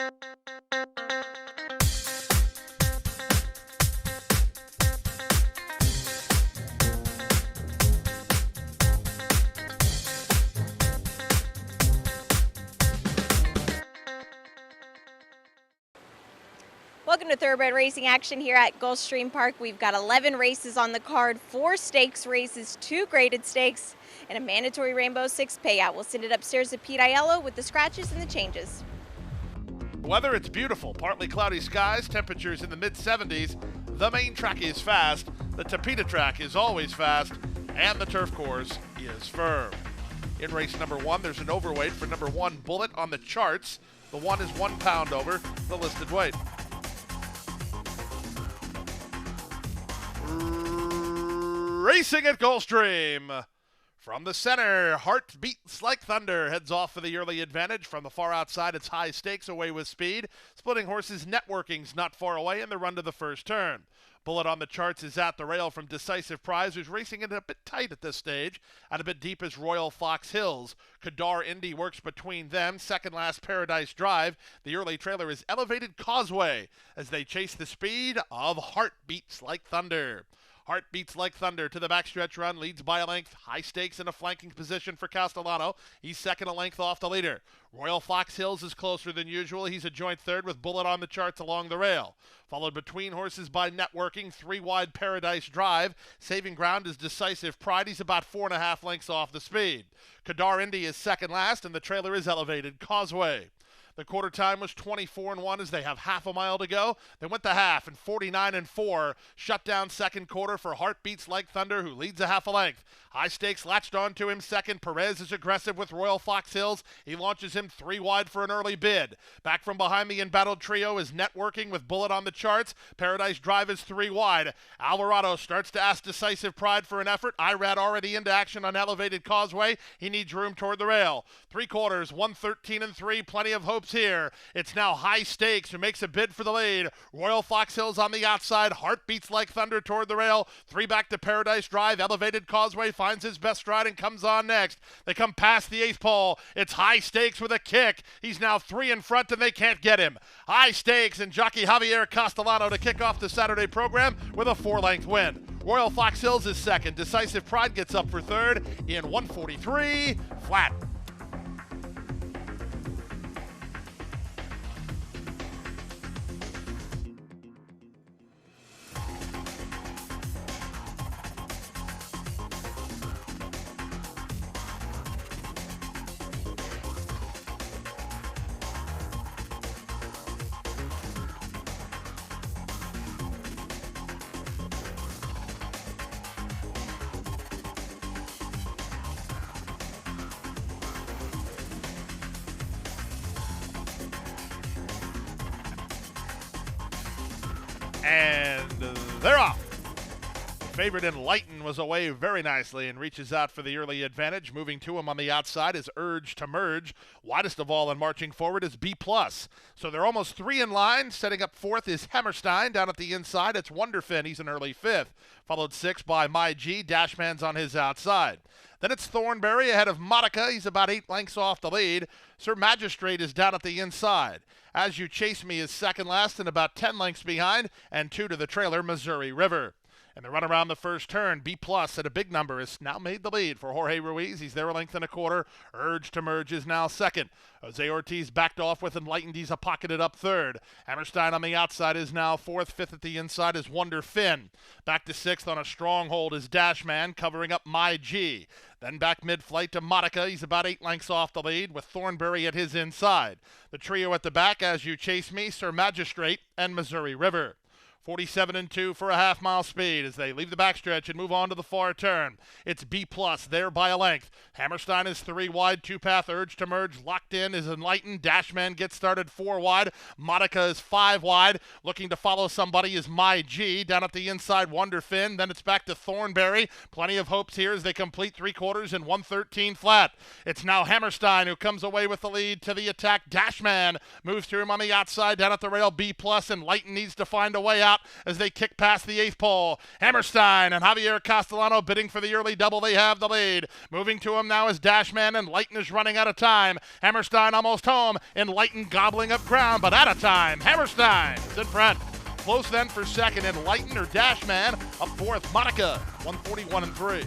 Welcome to Thoroughbred Racing action here at Gulfstream Park. We've got 11 races on the card, 4 stakes races, 2 graded stakes, and a mandatory Rainbow Six payout. We'll send it upstairs to Pete Aiello with the scratches and the changes. Weather, it's beautiful. Partly cloudy skies, temperatures in the mid-70s. The main track is fast. The Tapeta track is always fast. And the turf course is firm. In race number 1, there's an overweight for number 1, Bullet on the charts. The 1 is 1 pound over the listed weight. Racing at Gulfstream. From the center, Heart Beats Like Thunder heads off for the early advantage. From the far outside, it's High Stakes away with speed. Splitting Horses Networking's not far away in the run to the first turn. Bullet on the charts is at the rail from Decisive Prize, who's racing it a bit tight at this stage. And a bit deep is Royal Fox Hills. Kadar Indy works between them. Second last Paradise Drive. The early trailer is Elevated Causeway as they chase the speed of Heart Beats Like Thunder. Heart Beats Like Thunder to the backstretch run, leads by a length. High Stakes in a flanking position for Castellano. He's second a length off the leader. Royal Fox Hills is closer than usual. He's a joint third with Bullet on the charts along the rail. Followed between horses by Networking, 3 wide Paradise Drive. Saving ground is Decisive Pride. He's about 4.5 lengths off the speed. Kadar Indy is second last, and the trailer is Elevated Causeway. The quarter time was 24-1 as they have half a mile to go. They went the half in 49-4. Shut down second quarter for Heart Beats Like Thunder, who leads a half a length. High Stakes latched onto him second. Perez is aggressive with Royal Fox Hills. He launches him 3 wide for an early bid. Back from behind the embattled trio is Networking with Bullet on the charts. Paradise Drive is 3 wide. Alvarado starts to ask Decisive Pride for an effort. Irad already into action on Elevated Causeway. He needs room toward the rail. 3 quarters, 1:13-3. Plenty of hopes here. It's now High Stakes who makes a bid for the lead. Royal Fox Hills on the outside. Heart Beats Like Thunder toward the rail. 3 back to Paradise Drive. Elevated Causeway finds his best stride and comes on next. They come past the 8th pole. It's High Stakes with a kick. He's now 3 in front and they can't get him. High Stakes and jockey Javier Castellano to kick off the Saturday program with a 4-length win. Royal Fox Hills is second. Decisive Pride gets up for third in 1:43 flat. And they're off. Favorite Enlighten was away very nicely and reaches out for the early advantage. Moving to him on the outside is Urge to Merge. Widest of all and marching forward is B+. So they're almost 3 in line. Setting up 4th is Hammerstein. Down at the inside, it's Wonderfin. He's an early 5th. Followed 6 by My G. Dashman's on his outside. Then it's Thornberry ahead of Monica. He's about 8 lengths off the lead. Sir Magistrate is down at the inside. As You Chase Me is second last and about 10 lengths behind, and 2 to the trailer, Missouri River. And the run around the first turn, B+ at a big number has now made the lead for Jorge Ruiz. He's there a length and a quarter. Urge to Merge is now second. Jose Ortiz backed off with Enlightened. He's a pocketed up third. Hammerstein on the outside is now 4th. 5th at the inside is Wonder Finn. Back to 6th on a stronghold is Dashman, covering up My G. Then back mid-flight to Monica. He's about 8 lengths off the lead with Thornberry at his inside. The trio at the back, As You Chase Me, Sir Magistrate, and Missouri River. 47-2 for a half-mile speed as they leave the backstretch and move on to the far turn. It's B+ there by a length. Hammerstein is 3 wide, 2-path Urge to Merge. Locked in is Enlightened. Dashman gets started 4 wide. Monica is 5 wide. Looking to follow somebody is My G. Down at the inside, Wonderfin. Then it's back to Thornberry. Plenty of hopes here as they complete 3 quarters in 1:13 flat. It's now Hammerstein who comes away with the lead to the attack. Dashman moves through him on the outside. Down at the rail, B+. Enlightened needs to find a way out. out as they kick past the 8th pole. Hammerstein and Javier Castellano bidding for the early double. They have the lead. Moving to him now is Dashman, and Lighton is running out of time. Hammerstein almost home, and Lighton gobbling up ground, but out of time. Hammerstein is in front. Close then for second, and Lighton or Dashman up fourth. Monica, 141 and 3.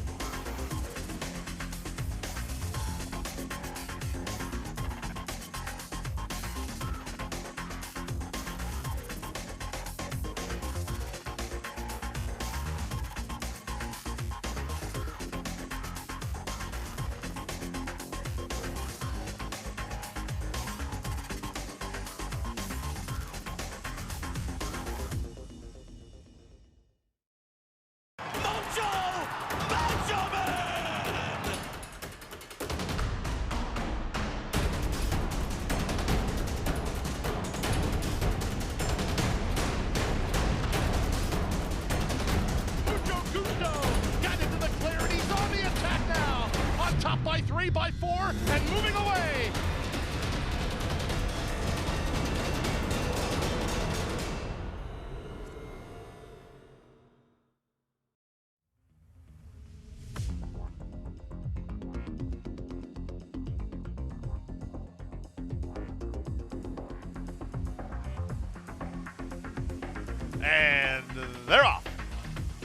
By 3, by 4, and moving away. And they're off.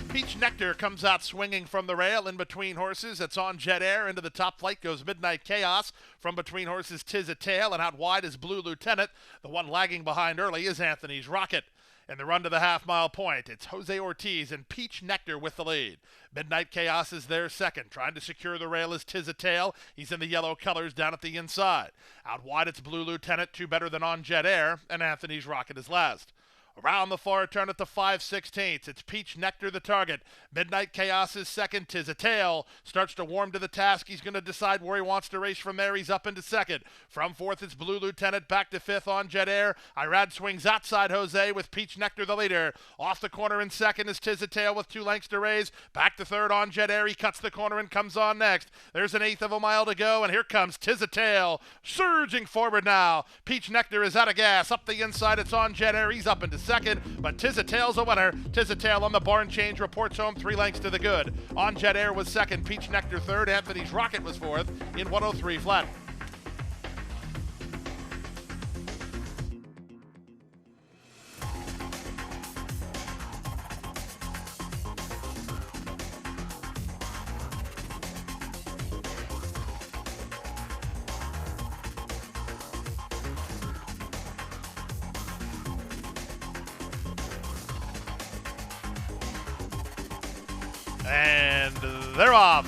Peach Nectar comes out swinging from the rail in between horses. It's on Jet Air. Into the top flight goes Midnight Chaos. From between horses, 'Tis a Tale, and out wide is Blue Lieutenant. The one lagging behind early is Anthony's Rocket. In the run to the half-mile point, it's Jose Ortiz and Peach Nectar with the lead. Midnight Chaos is there second. Trying to secure the rail is 'Tis a Tale. He's in the yellow colors down at the inside. Out wide, it's Blue Lieutenant, 2 better than on Jet Air, and Anthony's Rocket is last. Around the far turn at the 5/16, it's Peach Nectar the target. Midnight Chaos is second. 'Tis a Tale starts to warm to the task. He's going to decide where he wants to race from there. He's up into second. From fourth, it's Blue Lieutenant back to fifth on Jet Air. Irad swings outside Jose with Peach Nectar the leader. Off the corner in second is 'Tis a Tale with 2 lengths to raise. Back to third on Jet Air. He cuts the corner and comes on next. There's an 1/8 of a mile to go, and here comes 'Tis a Tale surging forward now. Peach Nectar is out of gas. Up the inside, it's on Jet Air. He's up into second, but 'Tis a Tale's a winner. 'Tis a Tale on the barn change reports home 3 lengths to the good. On Jet Air was second. Peach Nectar third. Anthony's Rocket was fourth in 103 flat. And they're off.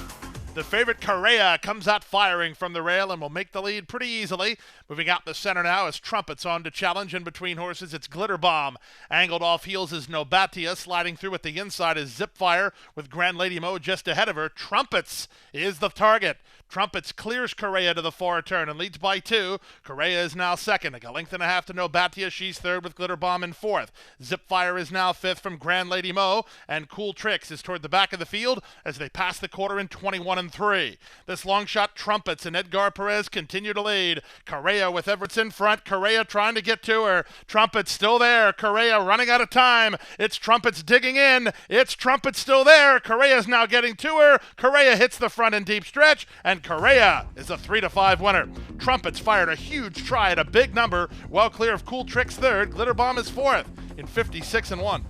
The favorite Correa comes out firing from the rail and will make the lead pretty easily. Moving out the center now is Trumpets on to challenge. In between horses, it's Glitter Bomb. Angled off heels is Nobatia. Sliding through at the inside is Zipfire with Grand Lady Mo just ahead of her. Trumpets is the target. Trumpets clears Correa to the far turn and leads by 2. Correa is now second. A length and a half to Nobatia. She's third with Glitter Bomb in fourth. Zipfire is now fifth from Grand Lady Mo, and Cool Tricks is toward the back of the field as they pass the quarter in 21 and 3. This long shot Trumpets and Edgar Perez continue to lead. Correa with Everett in front. Correa trying to get to her. Trumpets still there. Correa running out of time. It's Trumpets digging in. It's Trumpets still there. Correa's now getting to her. Correa hits the front in deep stretch, and Correa is a 3-5 winner. Trumpets fired a huge try at a big number, well clear of Cool Tricks third. Glitter Bomb is fourth in 56 and 1.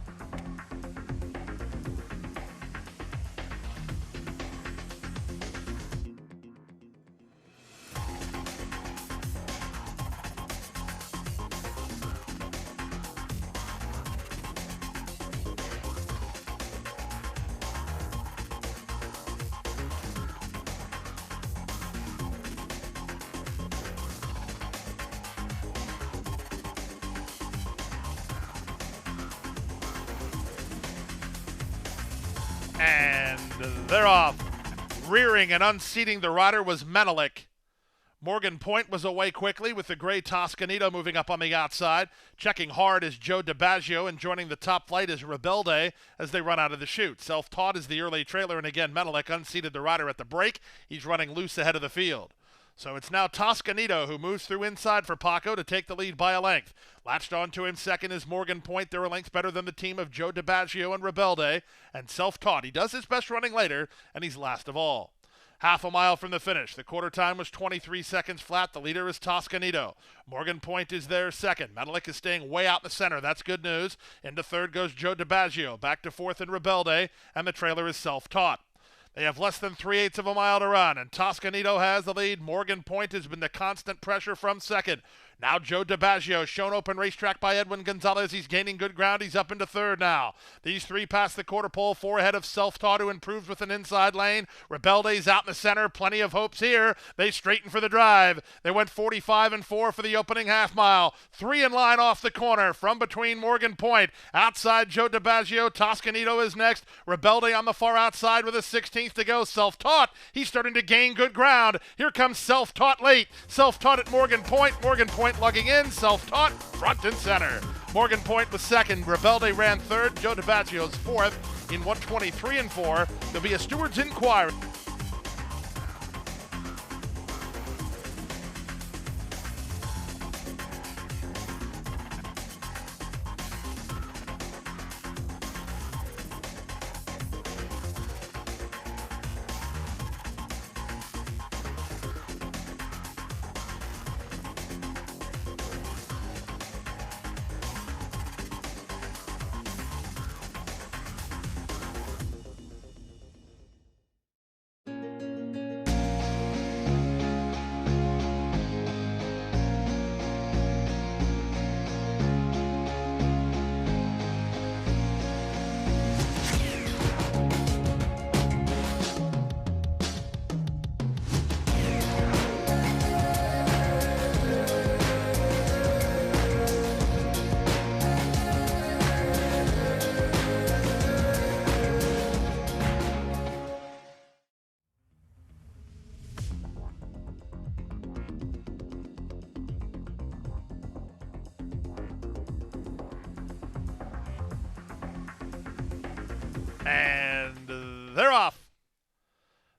And they're off. Rearing and unseating the rider was Menelik. Morgan Point was away quickly with the gray Toscanito moving up on the outside. Checking hard is Joe DiBaggio, and joining the top flight is Rebelde as they run out of the chute. Self-taught is the early trailer, and again Menelik unseated the rider at the break. He's running loose ahead of the field. So it's now Toscanito who moves through inside for Paco to take the lead by a length. Latched onto him second is Morgan Point. They're a length better than the team of Joe DiBaggio and Rebelde. And self-taught. He does his best running later, and he's last of all. Half a mile from the finish. The quarter time was 23 seconds flat. The leader is Toscanito. Morgan Point is there second. Menelik is staying way out in the center. That's good news. Into third goes Joe DiBaggio. Back to fourth in Rebelde, and the trailer is self-taught. They have less than 3/8 of a mile to run, and Toscanito has the lead. Morgan Point has been the constant pressure from second. Now Joe DiBaggio, shown open racetrack by Edwin Gonzalez. He's gaining good ground. He's up into third now. These three pass the quarter pole, 4 ahead of Self-Taught, who improves with an inside lane. Rebelde's out in the center. Plenty of hopes here. They straighten for the drive. They went 45-4 for the opening half mile. 3 in line off the corner from between Morgan Point. Outside Joe DiBaggio. Toscanito is next. Rebelde on the far outside with a 16th to go. Self-Taught, he's starting to gain good ground. Here comes Self-Taught late. Self-Taught at Morgan Point. Morgan Point lugging in. Self-Taught front and center. Morgan Point was second. Rebelde ran third. Joe DiBaggio's fourth in 1:23-4. There'll be a steward's inquiry. And they're off.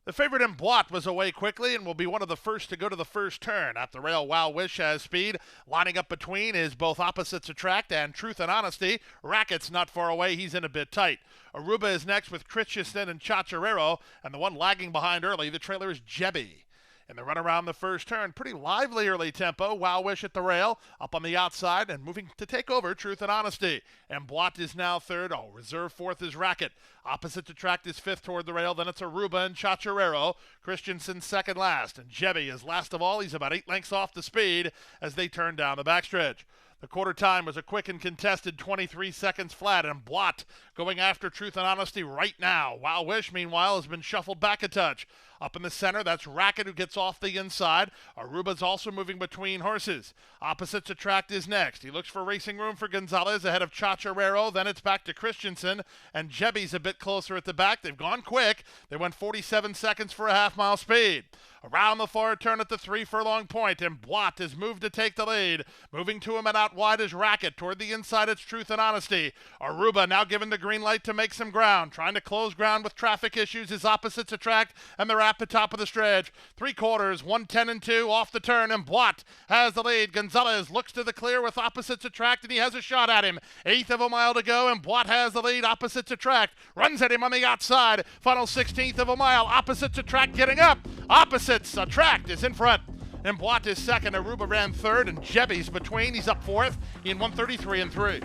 The favorite in Blot was away quickly and will be one of the first to go to the first turn. At the rail, Wow Wish has speed. Lining up between is both Opposites Attract and Truth and Honesty. Racket's not far away. He's in a bit tight. Aruba is next with Christensen and Chacharero. And the one lagging behind early, the trailer is Jebby. In the run around the first turn, pretty lively early tempo. Wow Wish at the rail, up on the outside, and moving to take over Truth and Honesty. And Blot is now third. Oh, reserve fourth is Racket. Opposite Attract is fifth toward the rail. Then it's Aruba and Chacharero. Christensen second last. And Jebby is last of all. He's about 8 lengths off the speed as they turn down the backstretch. The quarter time was a quick and contested 23 seconds flat, and Blot going after Truth and Honesty right now. Wow Wish, meanwhile, has been shuffled back a touch. Up in the center, that's Racket who gets off the inside. Aruba's also moving between horses. Opposites Attract is next. He looks for racing room for Gonzalez ahead of Chacharero. Then it's back to Christensen, and Jebby's a bit closer at the back. They've gone quick. They went 47 seconds for a half-mile speed. Around the far turn at the 3 furlong point, and Blot has moved to take the lead. Moving to him and out wide is Racket. Toward the inside, it's Truth and Honesty. Aruba now given the green light to make some ground. Trying to close ground with traffic issues is Opposites Attract, and they're at the top of the stretch. 3/4, 1:10-2 off the turn, and Blot has the lead. Gonzalez looks to the clear with Opposites Attract, and he has a shot at him. 1/8 of a mile to go, and Blot has the lead. Opposites Attract runs at him on the outside. Final 16th of a mile. Opposites Attract getting up. Opposites Attract is in front. And Blot is second. Aruba ran third, and Jebby's between. He's up fourth in 1:33-3.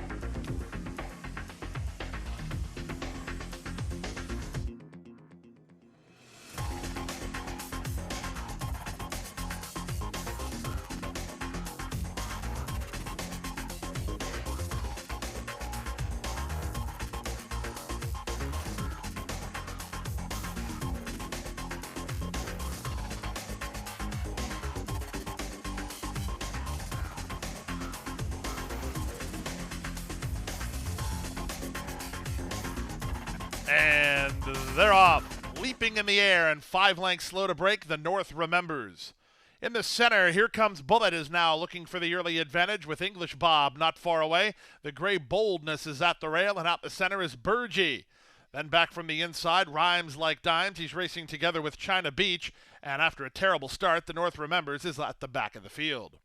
And they're off. Leaping in the air and 5 lengths slow to break, the North remembers. In the center, here comes Bullet is now looking for the early advantage with English Bob not far away. The gray boldness is at the rail, and out the center is Burgee. Then back from the inside, Rhymes Like Dimes. He's racing together with China Beach. And after a terrible start, the North Remembers is at the back of the field.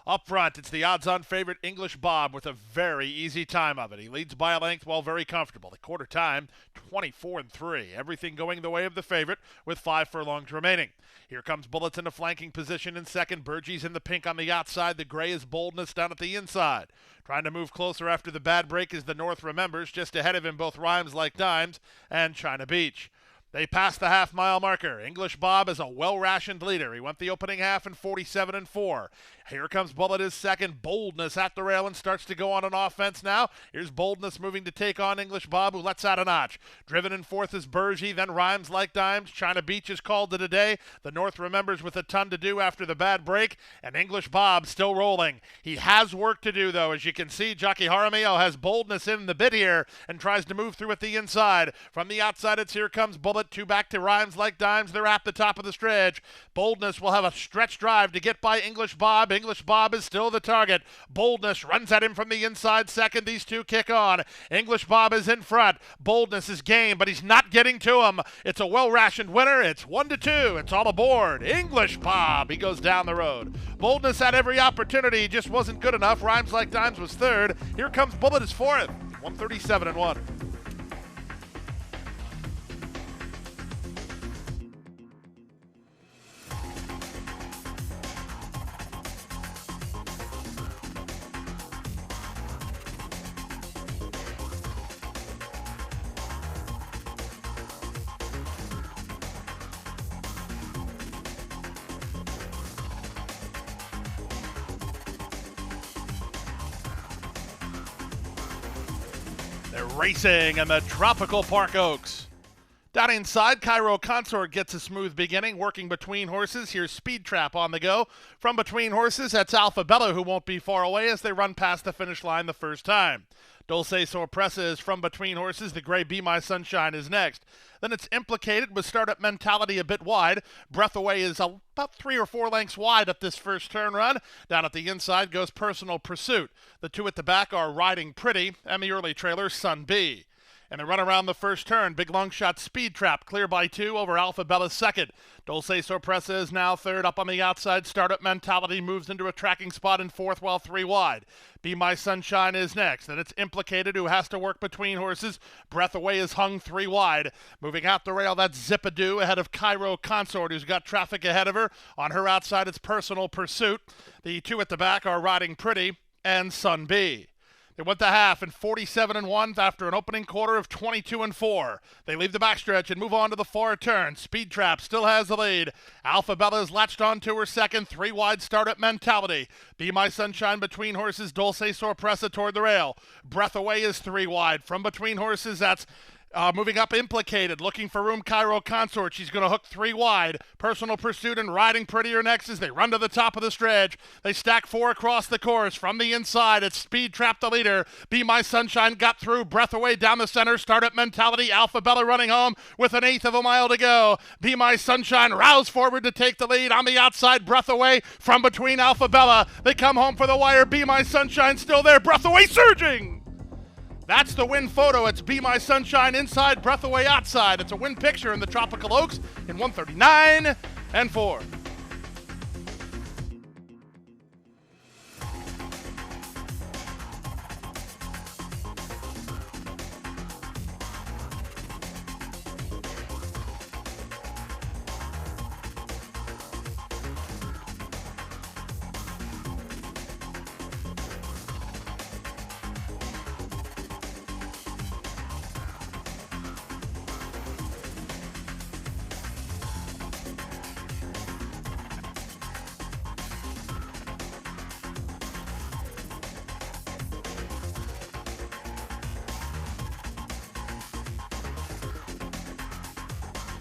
Up front, it's the odds-on favorite English Bob with a very easy time of it. He leads by a length while very comfortable. The quarter time, 24-3. Everything going the way of the favorite with 5 furlongs remaining. Here comes Bullets in the flanking position in second. Burgie's in the pink on the outside. The gray is Boldness down at the inside. Trying to move closer after the bad break is the North Remembers. Just ahead of him, both Rhymes Like Dimes and China Beach. They pass the half-mile marker. English Bob is a well-rationed leader. He went the opening half in 47-4. Here comes Bullet his second. Boldness at the rail and starts to go on an offense now. Here's Boldness moving to take on English Bob, who lets out a notch. Driven in fourth is Burgie, then Rhymes Like Dimes. China Beach is called it a day. The North Remembers with a ton to do after the bad break, and English Bob still rolling. He has work to do, though. As you can see, Jockey Jaramillo has Boldness in the bit here and tries to move through at the inside. From the outside, it's Here Comes Bullet. 2 back to Rhymes Like Dimes. They're at the top of the stretch. Boldness will have a stretch drive to get by English Bob. English Bob is still the target. Boldness runs at him from the inside second. These two kick on. English Bob is in front. Boldness is game, but he's not getting to him. It's a well-rationed winner. It's 1-2. It's all aboard. English Bob. He goes down the road. Boldness had every opportunity. Just wasn't good enough. Rhymes Like Dimes was third. Here Comes Bullet is fourth. 137-1. They're racing in the tropical Park Oaks. Down inside, Cairo Consort gets a smooth beginning, working between horses. Here's Speed Trap on the go. From between horses, that's Alpha Bella, who won't be far away as they run past the finish line the first time. Dulce Sorpresa is from between horses. The gray Be My Sunshine is next. Then it's Implicated with Startup Mentality a bit wide. Breath Away is about 3 or 4 lengths wide up this first turn run. Down at the inside goes Personal Pursuit. The two at the back are Riding Pretty and the early trailer Sun B. And they run around the first turn. Big long shot Speed Trap clear by 2 over Alpha Bella's second. Dulce Sorpresa is now third. Up on the outside, Startup Mentality moves into a tracking spot in fourth while 3 wide. Be My Sunshine is next. Then it's Implicated, who has to work between horses. Breath Away is hung 3 wide. Moving out the rail, that's Zip-a-Doo ahead of Cairo Consort, who's got traffic ahead of her. On her outside, it's Personal Pursuit. The two at the back are Riding Pretty and Sun B. They went the half in 47-1 after an opening quarter of 22-4. They leave the backstretch and move on to the far turn. Speed Trap still has the lead. Alpha Bella's latched on to her second. 3 wide Startup Mentality. Be My Sunshine between horses. Dulce Sorpresa toward the rail. Breath Away is 3 wide. From between horses, that's moving up Implicated, looking for room Cairo Consort. She's going to hook 3 wide. Personal Pursuit and Riding Pretty are next as they run to the top of the stretch. They stack 4 across the course. From the inside, it's Speed Trap the leader. Be My Sunshine got through. Breath Away down the center. Startup Mentality. Alpha Bella running home with 1/8 of a mile to go. Be My Sunshine rouse forward to take the lead. On the outside, Breath Away from between Alpha Bella. They come home for the wire. Be My Sunshine still there. Breath Away surging. That's the win photo. It's Be My Sunshine inside, Breath Away outside. It's a win picture in the Tropical Oaks in 139-4.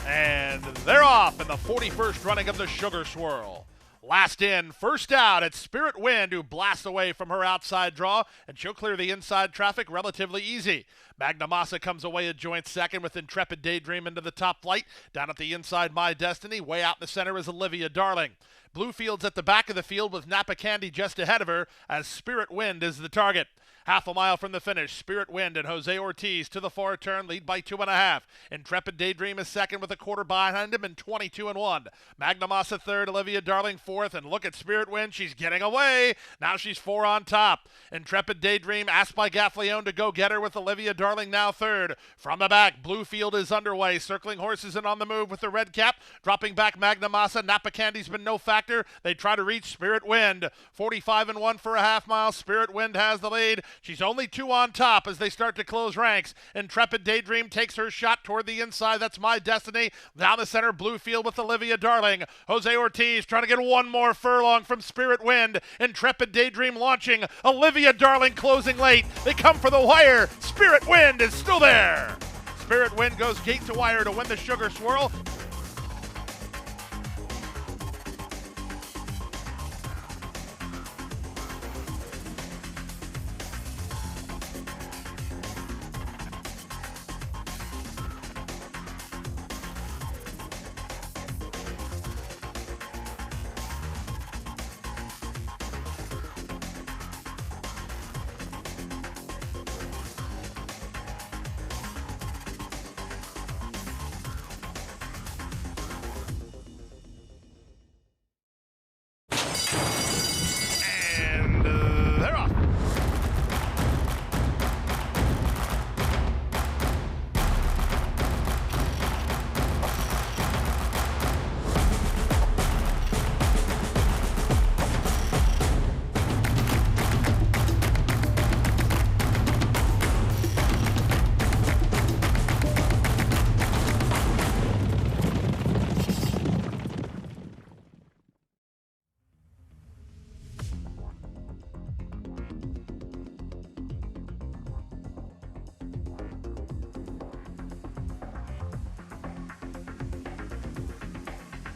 And they're off in the 41st running of the Sugar Swirl. Last in, first out, it's Spirit Wind, who blasts away from her outside draw, and she'll clear the inside traffic relatively easy. Magna Massa comes away a joint second with Intrepid Daydream into the top flight. Down at the inside, My Destiny. Way out in the center is Olivia Darling. Bluefield's at the back of the field with Napa Candy just ahead of her as Spirit Wind is the target. Half a mile from the finish, Spirit Wind and Jose Ortiz to the far turn lead by 2.5. Intrepid Daydream is second with a quarter behind him and 22-1. Magnamassa third, Olivia Darling fourth, and look at Spirit Wind, she's getting away. Now she's 4 on top. Intrepid Daydream asked by Gaffleone to go get her with Olivia Darling now third. From the back, Bluefield is underway, circling horses and on the move with the red cap. Dropping back Magnamassa, Napa Candy's been no factor. They try to reach Spirit Wind. 45-1 for a half mile. Spirit Wind has the lead. She's only 2 on top as they start to close ranks. Intrepid Daydream takes her shot toward the inside. That's My Destiny. Down the center, Bluefield with Olivia Darling. Jose Ortiz trying to get one more furlong from Spirit Wind. Intrepid Daydream launching. Olivia Darling closing late. They come for the wire. Spirit Wind is still there. Spirit Wind goes gate to wire to win the Sugar Swirl. They're off.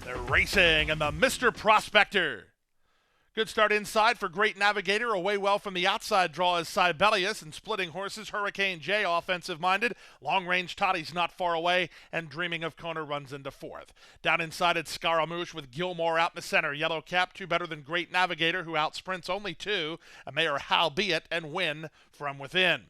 They're racing, and the Mr. Prospector. Good start inside for Great Navigator. Away well from the outside draw is Sibelius, and splitting horses, Hurricane J, offensive-minded. Long-range Toddy's not far away, and Dreaming of Kona runs into fourth. Down inside it's Scaramouche with Gilmore out in the center. Yellow Cap, 2 better than Great Navigator, who outsprints only 2. And they are Howbeit and Win from within.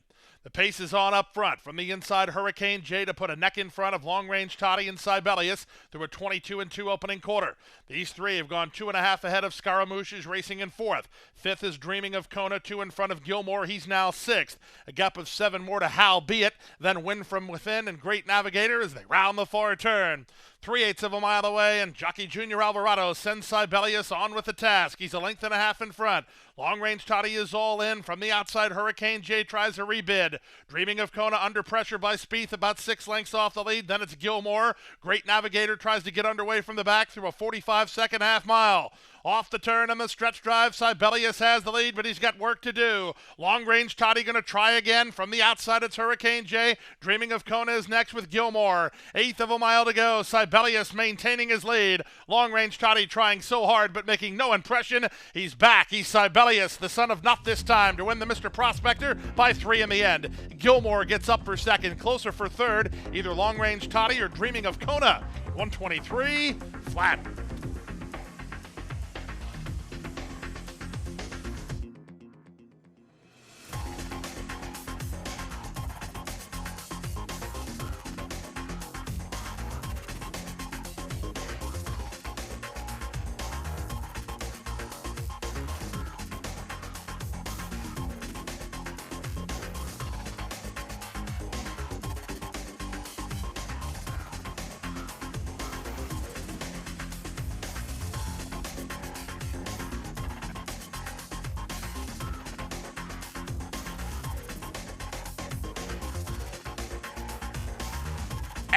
The pace is on up front. From the inside, Hurricane J to put a neck in front of long-range Toddy and Sibelius through a 22-2 opening quarter. These three have gone 2.5 ahead of Scaramouche, who's racing in fourth. Fifth is Dreaming of Kona, 2 in front of Gilmore. He's now sixth. A gap of 7 more to Howbeit, then Win from Within and Great Navigator as they round the far turn. 3/8 of a mile away, and Jockey Junior Alvarado sends Sibelius on with the task. He's a length and a half in front. Long-range Toddy is all in. From the outside, Hurricane J tries a rebid. Dreaming of Kona under pressure by Spieth, about 6 lengths off the lead. Then it's Gilmore. Great Navigator tries to get underway from the back through a 45-second half mile. Off the turn on the stretch drive, Sibelius has the lead, but he's got work to do. Long-range Toddy going to try again. From the outside, it's Hurricane J. Dreaming of Kona is next with Gilmore. 1/8 of a mile to go. Sibelius maintaining his lead. Long-range Toddy trying so hard, but making no impression. He's back. He's Sibelius, the son of Not This Time, to win the Mr. Prospector by 3 in the end. Gilmore gets up for second, closer for third. Either Long-range Toddy or Dreaming of Kona. 123 flat.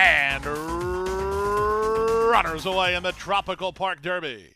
And runners away in the Tropical Park Derby.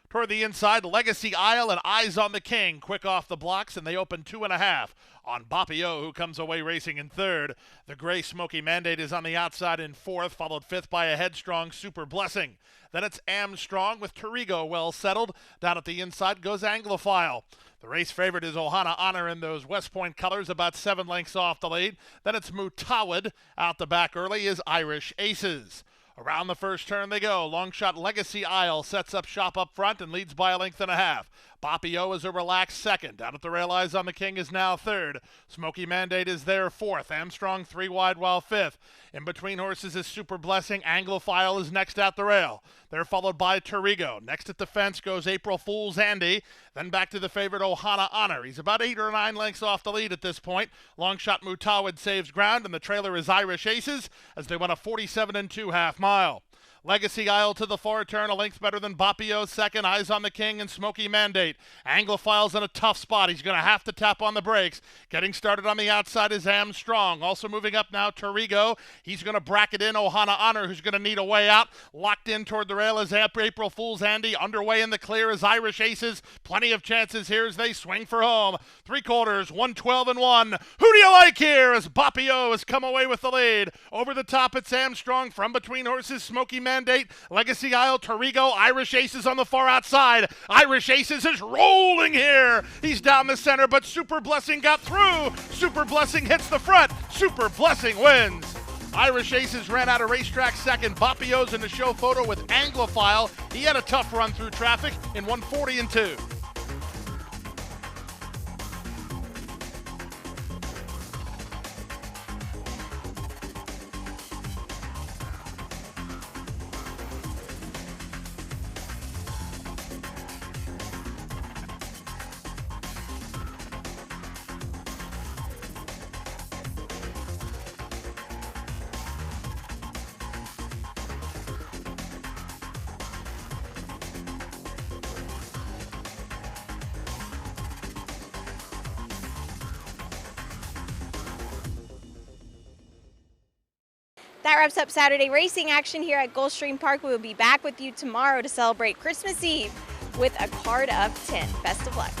Toward the inside, Legacy Isle and Eyes on the King quick off the blocks, and they open 2.5 on Bapio, who comes away racing in third. The Gray Smoky Mandate is on the outside in fourth, followed fifth by a headstrong Super Blessing. Then it's Amstrong with Torigo well settled. Down at the inside goes Anglophile. The race favorite is Ohana Honor in those West Point colors, about 7 lengths off the lead. Then it's Mutawid. Out the back early is Irish Aces. Around the first turn they go. Long shot Legacy Isle sets up shop up front and leads by a length and a half. Boppio is a relaxed second. Down at the rail, Eyes on the King is now third. Smoky Mandate is there fourth. Armstrong 3 wide while fifth. In between horses is Super Blessing. Anglophile is next at the rail. They're followed by Torigo. Next at the fence goes April Fool's Andy. Then back to the favorite Ohana Honor. He's about 8 or 9 lengths off the lead at this point. Long shot Mutawid saves ground, and the trailer is Irish Aces as they won a 47 2/2 mile. Legacy Isle to the far turn, a length better than Boppio second. Eyes on the King and Smoky Mandate. Anglophile's in a tough spot. He's going to have to tap on the brakes. Getting started on the outside is Armstrong. Also moving up now, Torigo. He's going to bracket in Ohana Honor, who's going to need a way out. Locked in toward the rail is April Fool's Andy. Underway in the clear is Irish Aces. Plenty of chances here as they swing for home. 3/4, 112-1. Who do you like here as Boppio has come away with the lead? Over the top, it's Armstrong. From between horses, Smoky Mandate, Legacy Isle, Torigo, Irish Aces on the far outside. Irish Aces is rolling here. He's down the center, but Super Blessing got through. Super Blessing hits the front. Super Blessing wins. Irish Aces ran out of racetrack second. Boppio's in the show photo with Anglophile. He had a tough run through traffic in 140-2. That wraps up Saturday racing action here at Gulfstream Park. We will be back with you tomorrow to celebrate Christmas Eve with a card of 10. Best of luck.